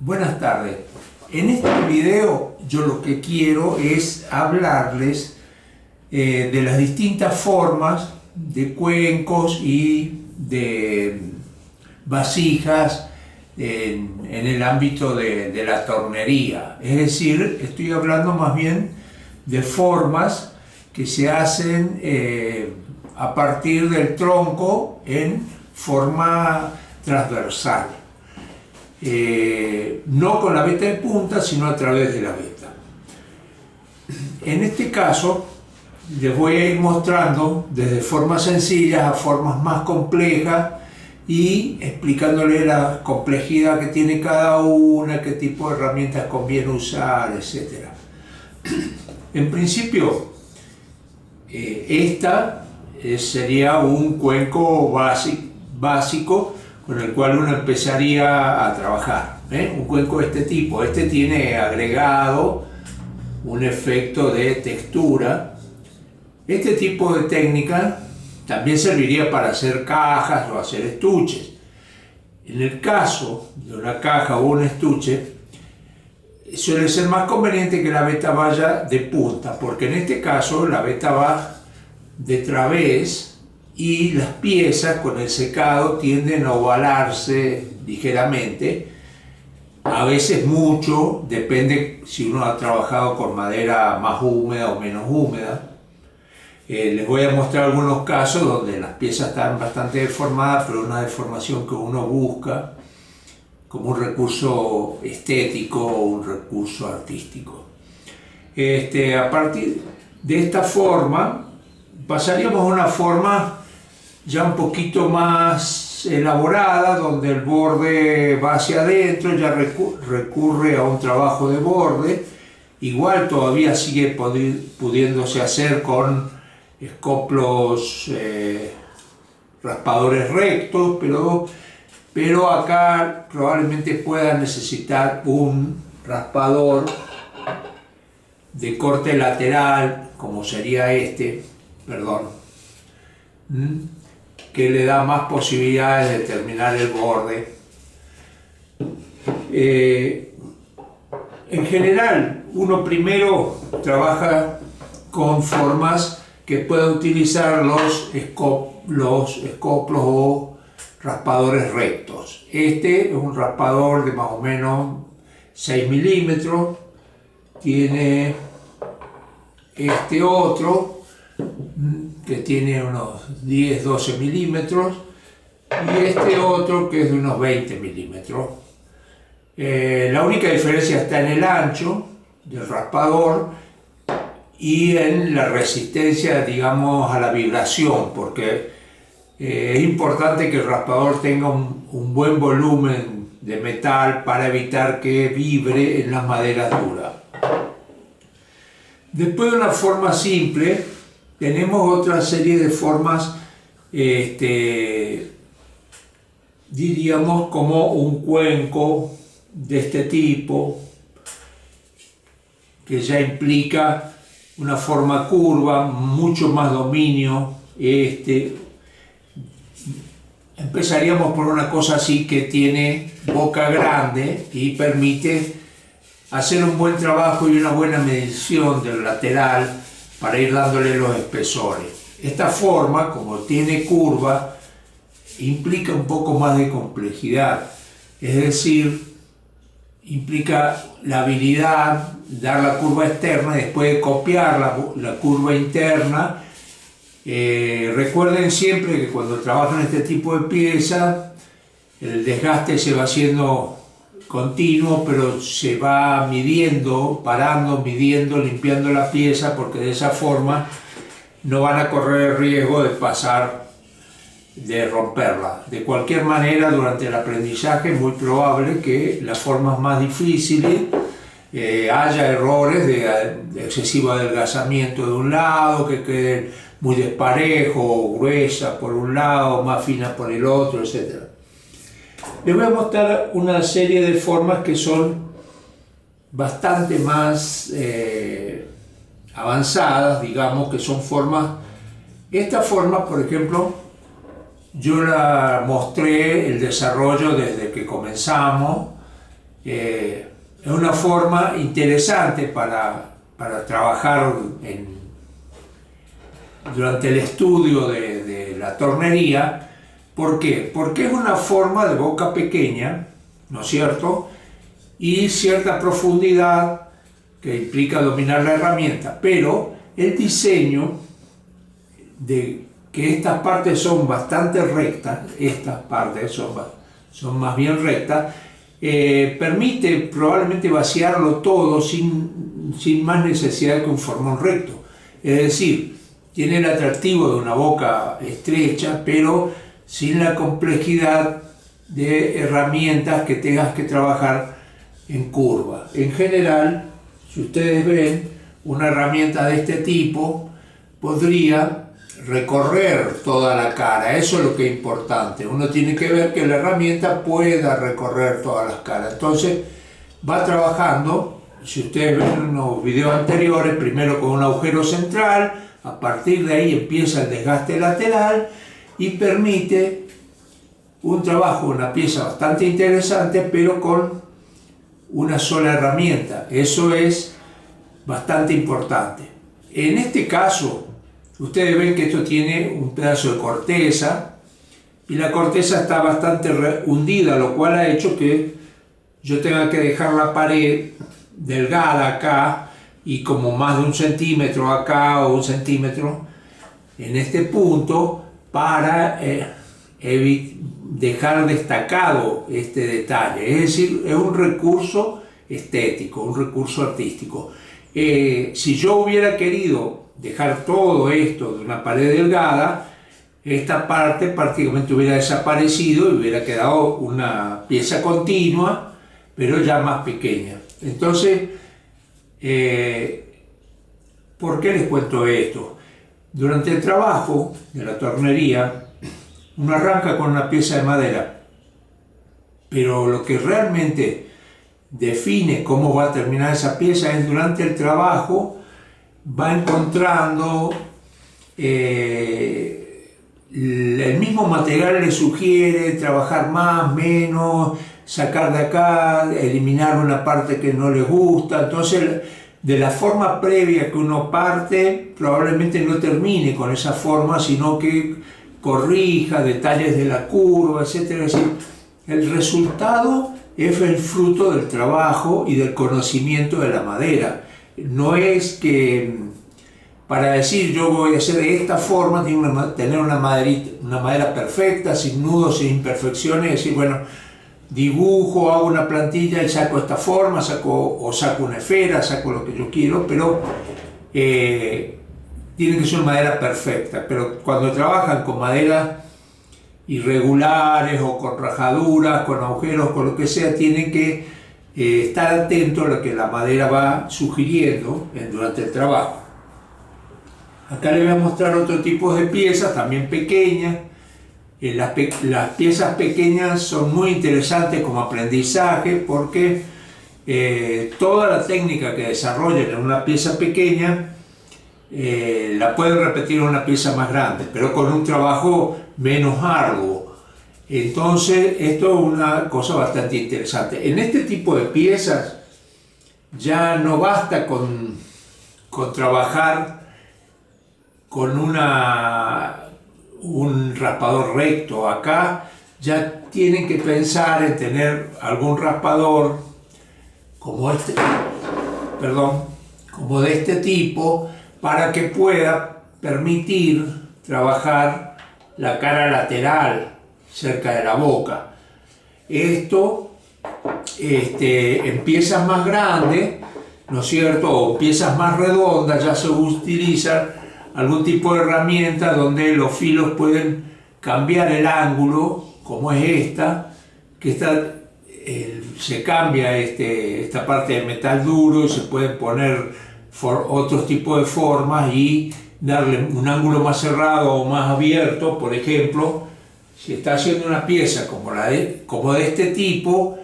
Buenas tardes. En este video yo lo que quiero es hablarles de las distintas formas de cuencos y de vasijas en el ámbito de la tornería. Es decir, estoy hablando más bien de formas que se hacen a partir del tronco en forma transversal. No con la veta de punta, sino a través de la veta. En este caso, les voy a ir mostrando desde formas sencillas a formas más complejas y explicándole la complejidad que tiene cada una, qué tipo de herramientas conviene usar, etc. En principio, esta sería un cuenco básico con el cual uno empezaría a trabajar. Un cuenco de este tipo. Este tiene agregado un efecto de textura. Este tipo de técnica también serviría para hacer cajas o hacer estuches. En el caso de una caja o un estuche, suele ser más conveniente que la veta vaya de punta, porque en este caso la veta va de través y las piezas con el secado tienden a ovalarse ligeramente, a veces mucho, depende si uno ha trabajado con madera más húmeda o menos húmeda. Les voy a mostrar algunos casos donde las piezas están bastante deformadas, pero una deformación que uno busca como un recurso estético o un recurso artístico. A partir de esta forma, pasaríamos a una forma ya un poquito más elaborada, donde el borde va hacia adentro, ya recurre a un trabajo de borde. Igual todavía sigue pudiéndose hacer con escoplos, raspadores rectos, pero acá probablemente pueda necesitar un raspador de corte lateral, como sería este, que le da más posibilidades de terminar el borde. En general, uno primero trabaja con formas que pueda utilizar los escoplos o raspadores rectos. Este es un raspador de más o menos 6 milímetros. Tiene este otro que tiene unos 10-12 milímetros y este otro que es de unos 20 milímetros. La única diferencia está en el ancho del raspador y en la resistencia, digamos, a la vibración, porque es importante que el raspador tenga un buen volumen de metal para evitar que vibre en las maderas duras. Después de una forma simple, tenemos otra serie de formas, diríamos como un cuenco de este tipo, que ya implica una forma curva, mucho más dominio. Empezaríamos por una cosa así que tiene boca grande y permite hacer un buen trabajo y una buena medición del lateral para ir dándole los espesores. Esta forma, como tiene curva, implica un poco más de complejidad, es decir, implica la habilidad de dar la curva externa y después de copiar la curva interna. Recuerden siempre que cuando trabajan este tipo de piezas, el desgaste se va haciendo continuo, pero se va midiendo, midiendo, limpiando la pieza, porque de esa forma no van a correr el riesgo de romperla. De cualquier manera, durante el aprendizaje es muy probable que las formas más difíciles haya errores de excesivo adelgazamiento de un lado, que queden muy desparejo, gruesa por un lado, más fina por el otro, etc. Les voy a mostrar una serie de formas que son bastante más avanzadas, digamos, que son formas. Esta forma, por ejemplo, yo la mostré el desarrollo desde que comenzamos Es una forma interesante para trabajar durante el estudio de la tornería. ¿Por qué? Porque es una forma de boca pequeña, ¿no es cierto? Y cierta profundidad que implica dominar la herramienta, pero el diseño de que estas partes son bastante rectas, estas partes son más bien rectas, permite probablemente vaciarlo todo sin más necesidad que un formón recto. Es decir, tiene el atractivo de una boca estrecha, pero sin la complejidad de herramientas que tengas que trabajar en curva. En general, si ustedes ven, una herramienta de este tipo podría recorrer toda la cara. Eso es lo que es importante. Uno tiene que ver que la herramienta pueda recorrer todas las caras. Entonces va trabajando, si ustedes ven en los videos anteriores, primero con un agujero central, a partir de ahí empieza el desgaste lateral y permite un trabajo, una pieza bastante interesante, pero con una sola herramienta. Eso es bastante importante. En este caso, ustedes ven que esto tiene un pedazo de corteza y la corteza está bastante hundida, lo cual ha hecho que yo tenga que dejar la pared delgada acá y como más de 1 centímetro acá o 1 centímetro en este punto para dejar destacado este detalle. Es decir, es un recurso estético, un recurso artístico. Si yo hubiera querido dejar todo esto de una pared delgada, esta parte prácticamente hubiera desaparecido y hubiera quedado una pieza continua, pero ya más pequeña. Entonces, ¿por qué les cuento esto? Durante el trabajo de la tornería, uno arranca con una pieza de madera, pero lo que realmente define cómo va a terminar esa pieza es durante el trabajo va encontrando el mismo material le sugiere trabajar más, menos, sacar de acá, eliminar una parte que no le gusta. Entonces, de la forma previa que uno parte, probablemente no termine con esa forma, sino que corrija detalles de la curva, etc. Es decir, el resultado es el fruto del trabajo y del conocimiento de la madera. No es que para decir yo voy a hacer de esta forma, tener una madera perfecta, sin nudos, sin imperfecciones, decir, bueno, dibujo, hago una plantilla y saco esta forma, saco una esfera, saco lo que yo quiero, pero tiene que ser madera perfecta. Pero cuando trabajan con maderas irregulares o con rajaduras, con agujeros, con lo que sea, tienen que estar atentos a lo que la madera va sugiriendo durante el trabajo. Acá les voy a mostrar otro tipo de piezas, también pequeñas. Las piezas pequeñas son muy interesantes como aprendizaje porque toda la técnica que desarrollen en una pieza pequeña la pueden repetir en una pieza más grande, pero con un trabajo menos arduo. Entonces, esto es una cosa bastante interesante. En este tipo de piezas ya no basta con trabajar con un raspador recto. Acá ya tienen que pensar en tener algún raspador como como de este tipo, para que pueda permitir trabajar la cara lateral cerca de la boca. Esto en piezas más grandes, ¿no es cierto?, o piezas más redondas, ya se utiliza algún tipo de herramienta donde los filos pueden cambiar el ángulo, como es esta, que se cambia esta parte de metal duro y se pueden poner otros tipos de formas y darle un ángulo más cerrado o más abierto. Por ejemplo, si está haciendo una pieza como de este tipo,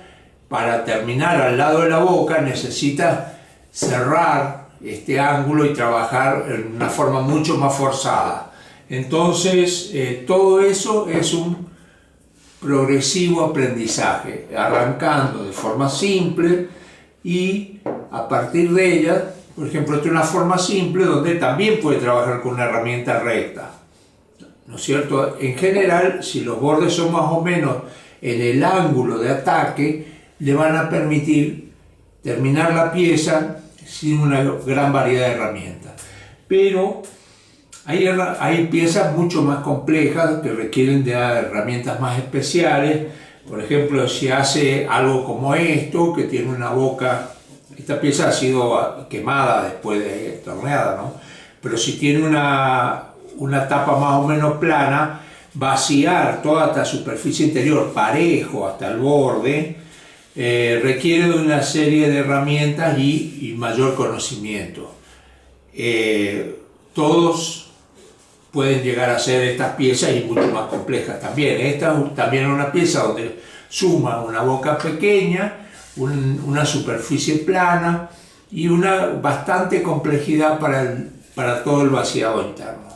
para terminar al lado de la boca necesita cerrar este ángulo y trabajar en una forma mucho más forzada. Entonces, todo eso es progresivo aprendizaje, arrancando de forma simple y a partir de ella, por ejemplo, esta es una forma simple donde también puede trabajar con una herramienta recta, ¿no es cierto? En general, si los bordes son más o menos en el ángulo de ataque, le van a permitir terminar la pieza sin una gran variedad de herramientas. Pero hay piezas mucho más complejas que requieren de herramientas más especiales. Por ejemplo, si hace algo como esto, que tiene una boca, esta pieza ha sido quemada después de torneada, ¿no? Pero si tiene una tapa más o menos plana, vaciar toda esta superficie interior parejo hasta el borde, requiere de una serie de herramientas y mayor conocimiento. Todos pueden llegar a hacer estas piezas y mucho más complejas también. Esta también es una pieza donde suma una boca pequeña, una superficie plana y una bastante complejidad para todo el vaciado interno,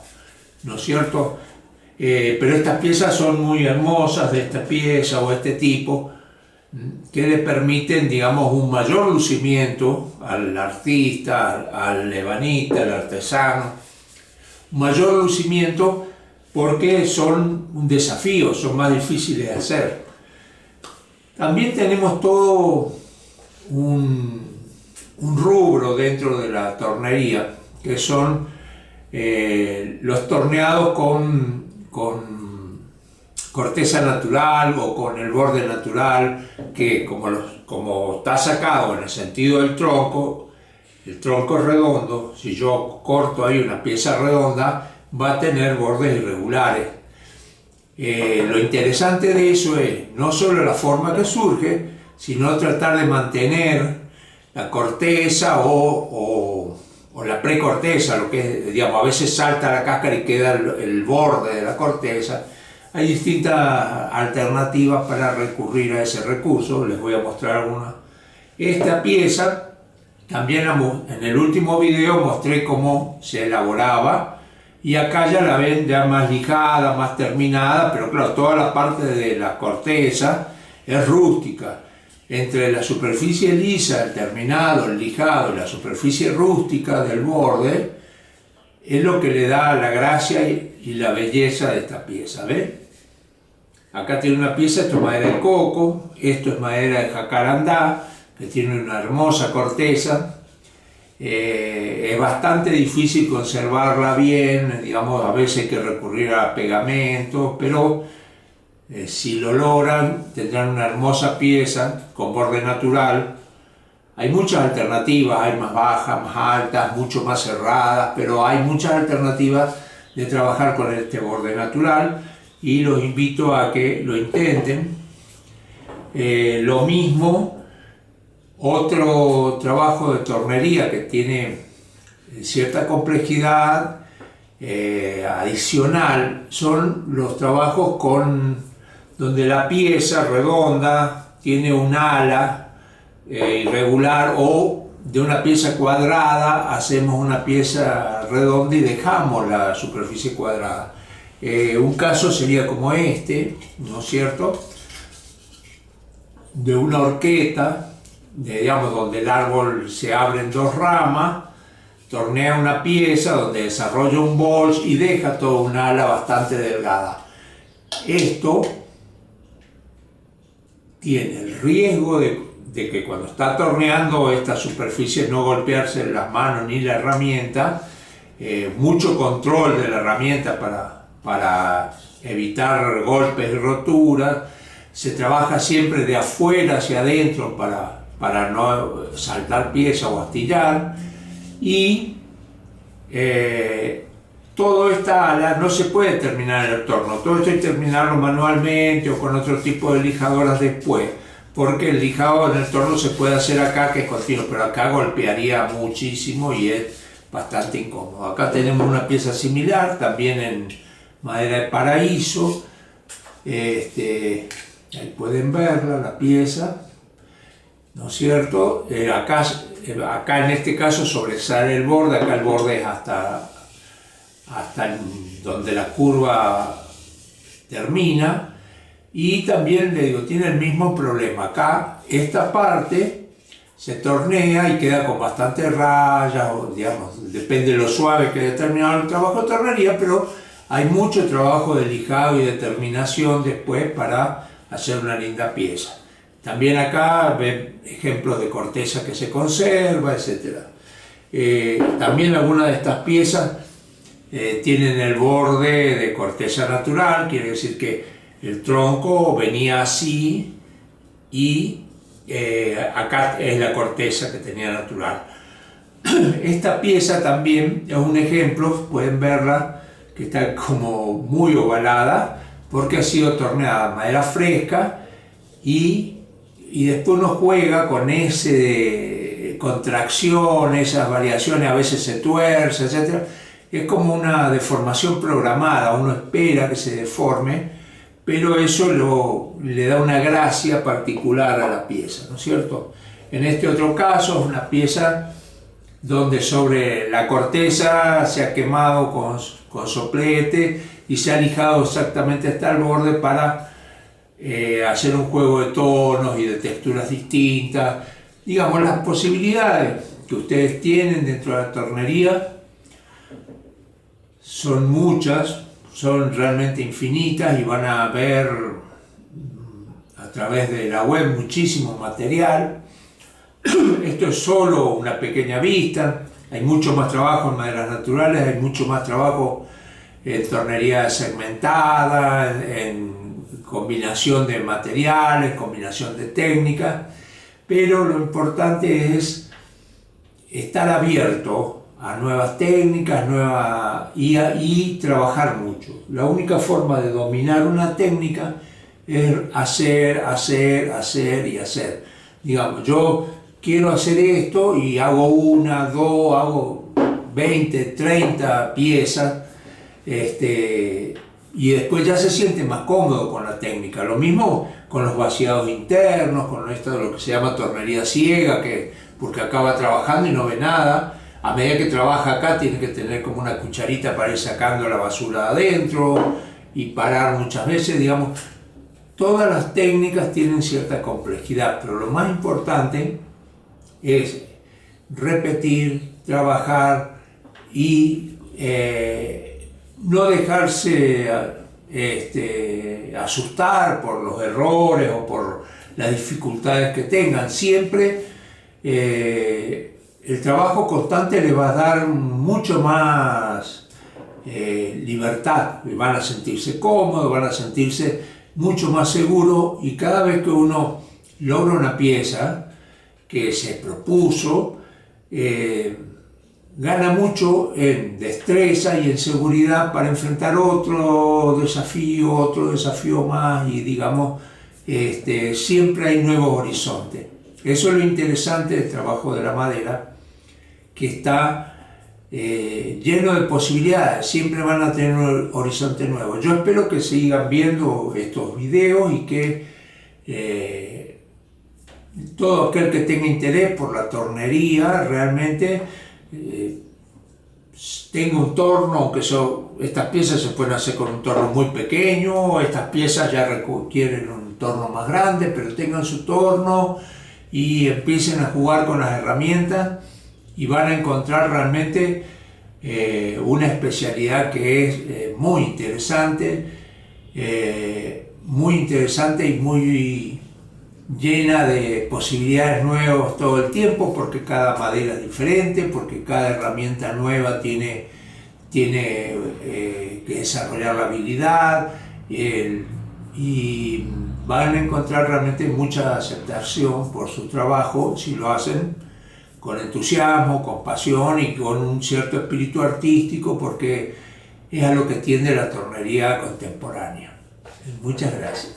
¿no es cierto? Pero estas piezas son muy hermosas, de esta pieza o este tipo, que le permiten, digamos, un mayor lucimiento al artista, al ebanista, al artesano, un mayor lucimiento porque son un desafío, son más difíciles de hacer. También tenemos todo un rubro dentro de la tornería, que son los torneados con corteza natural o con el borde natural, que como está sacado en el sentido del tronco, el tronco es redondo. Si yo corto ahí una pieza redonda, va a tener bordes irregulares. Lo interesante de eso es no solo la forma que surge, sino tratar de mantener la corteza o la precorteza, lo que es, digamos, a veces salta la cáscara y queda el borde de la corteza. Hay distintas alternativas para recurrir a ese recurso, les voy a mostrar algunas. Esta pieza, también en el último video mostré cómo se elaboraba y acá ya la ven ya más lijada, más terminada, pero claro, toda la parte de la corteza es rústica. Entre la superficie lisa, el terminado, el lijado y la superficie rústica del borde es lo que le da la gracia y la belleza de esta pieza, ¿ven? Acá tiene una pieza, esto es madera de coco, esto es madera de jacarandá, que tiene una hermosa corteza. Es bastante difícil conservarla bien, digamos, a veces hay que recurrir a pegamentos, pero si lo logran tendrán una hermosa pieza con borde natural. Hay muchas alternativas, hay más bajas, más altas, mucho más cerradas, pero hay muchas alternativas de trabajar con este borde natural y los invito a que lo intenten. Lo mismo, otro trabajo de tornería que tiene cierta complejidad adicional son los trabajos donde la pieza redonda tiene un ala irregular, o de una pieza cuadrada hacemos una pieza redonda y dejamos la superficie cuadrada. Un caso sería como este, ¿no es cierto?, de una horqueta, digamos, donde el árbol se abre en dos ramas, tornea una pieza donde desarrolla un bols y deja toda un ala bastante delgada. Esto tiene el riesgo de que cuando está torneando esta superficie no golpearse las manos ni la herramienta, mucho control de la herramienta para evitar golpes y roturas. Se trabaja siempre de afuera hacia adentro para no saltar pieza o astillar, y toda esta ala no se puede terminar en el torno, todo esto hay que terminarlo manualmente o con otro tipo de lijadoras después, porque el lijado en el torno se puede hacer acá, que es continuo, pero acá golpearía muchísimo y es bastante incómodo. Acá tenemos una pieza similar, también en madera de paraíso. Ahí pueden verla, la pieza, ¿no es cierto? Acá en este caso sobresale el borde, acá el borde es hasta donde la curva termina, Y también le digo, tiene el mismo problema. Acá esta parte se tornea y queda con bastantes rayas, o digamos, depende de lo suave que haya terminado el trabajo de tornería, pero hay mucho trabajo de lijado y de terminación después para hacer una linda pieza. También acá ven ejemplos de corteza que se conserva, etc. También algunas de estas piezas tienen el borde de corteza natural, quiere decir que el tronco venía así y acá es la corteza que tenía natural. Esta pieza también es un ejemplo, pueden verla, que está como muy ovalada porque ha sido torneada madera fresca y después uno juega con ese contracción, esas variaciones, a veces se tuerce, etc. Es como una deformación programada, uno espera que se deforme, pero eso le da una gracia particular a la pieza, ¿no es cierto? En este otro caso es una pieza donde sobre la corteza se ha quemado con soplete y se ha lijado exactamente hasta el borde para hacer un juego de tonos y de texturas distintas. Digamos, las posibilidades que ustedes tienen dentro de la tornería son muchas, son realmente infinitas y van a ver a través de la web muchísimo material. Esto es solo una pequeña vista, hay mucho más trabajo en maderas naturales, hay mucho más trabajo en tornería segmentada, en combinación de materiales, combinación de técnicas, pero lo importante es estar abierto a nuevas técnicas y trabajar mucho. La única forma de dominar una técnica es hacer y hacer. Digamos, yo quiero hacer esto y hago una, dos, hago 20, 30 piezas, y después ya se siente más cómodo con la técnica. Lo mismo con los vaciados internos, con esto de lo que se llama tornería ciega, porque acá va trabajando y no ve nada. A medida que trabaja acá tiene que tener como una cucharita para ir sacando la basura de adentro y parar muchas veces, digamos. Todas las técnicas tienen cierta complejidad, pero lo más importante es repetir, trabajar y no dejarse asustar por los errores o por las dificultades que tengan. Siempre el trabajo constante les va a dar mucho más libertad, van a sentirse cómodos, van a sentirse mucho más seguros, y cada vez que uno logra una pieza que se propuso, gana mucho en destreza y en seguridad para enfrentar otro desafío más, y digamos, siempre hay nuevos horizontes. Eso es lo interesante del trabajo de la madera, que está lleno de posibilidades, siempre van a tener un horizonte nuevo. Yo espero que sigan viendo estos videos y que todo aquel que tenga interés por la tornería realmente tenga un torno, aunque estas piezas se pueden hacer con un torno muy pequeño, estas piezas ya requieren un torno más grande, pero tengan su torno y empiecen a jugar con las herramientas y van a encontrar realmente una especialidad que es muy interesante y muy llena de posibilidades nuevas todo el tiempo, porque cada madera es diferente, porque cada herramienta nueva tiene que desarrollar la habilidad, y van a encontrar realmente mucha aceptación por su trabajo si lo hacen con entusiasmo, con pasión y con un cierto espíritu artístico, porque es a lo que tiende la tornería contemporánea. Muchas gracias.